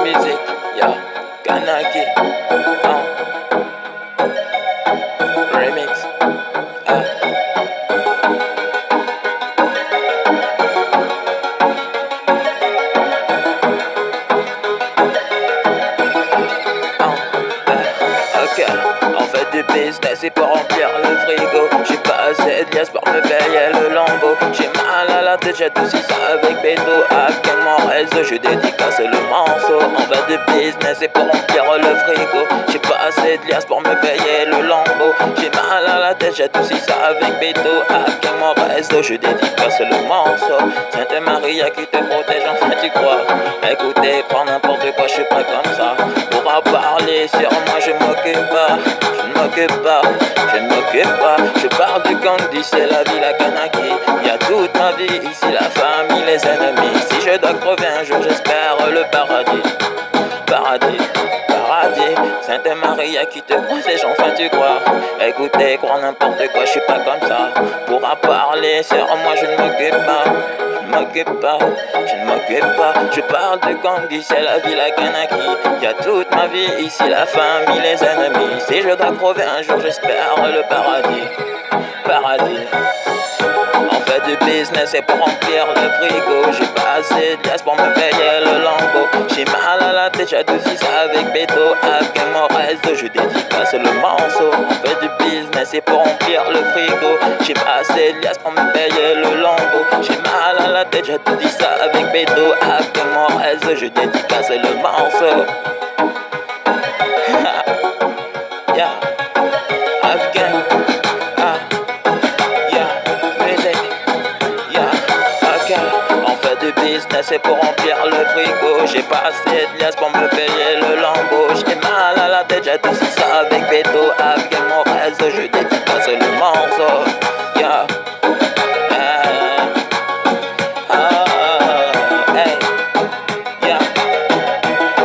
musique, ya Kanaki, remix, ok, on fait du business et pour remplir le frigo. J'ai pas assez de liasses pour me payer le lambeau. J'ai mal à la tête, j'ai tout ça avec Beto. Avec mon réseau, je dédicace le morceau. On fait du business et pour remplir le frigo. J'ai pas assez de liasses pour me payer le lambeau. J'ai mal à la tête, j'ai tout ça avec Beto. Avec mon réseau, je dédicace le morceau. Sainte Maria qui te protège, enfin tu crois. Écoutez, croire n'importe quoi, je suis pas comme ça. Pour en parler sur moi, je m'occupe pas. Je ne m'occupe pas, je ne m'occupe pas. Je pars du Gandhi, c'est la ville à Kanaki. Y'a toute ma vie ici, la famille, les ennemis. Si je dois crever un jour, j'espère le paradis. Paradis, paradis. Sainte Maria qui te protège, enfin tu crois. Écoutez, croire n'importe quoi, je suis pas comme ça. Pour en parler sur moi, je ne m'occupe pas. Je ne m'occupe pas, je ne m'occupe pas. Je parle de Gandhi, c'est la ville à Kanaki. Y'a toute ma vie ici, la famille, les ennemis. Si je dois crever un jour, j'espère le paradis. Paradis. On fait du business et pour remplir le frigo. J'ai pas assez de liasses pour me payer le lambeau. J'ai mal à la tête, j'ai tout ça avec Beto. Avec mon réseau, je dédicace le morceau. On fait du business et pour remplir le frigo. J'ai pas assez de liasses pour me payer le lambeau. J'ai mal à la tête, j'ai tout ça avec Beto. Avec mon réseau, je dédicace le morceau. Yeah, Afghan. On fait du business et pour remplir le frigo. J'ai pas assez de liasses pour me payer le lambeau. J'ai mal à la tête, j'ai tout ça avec Beto. Avec mon réseau, je dédicace le morceau.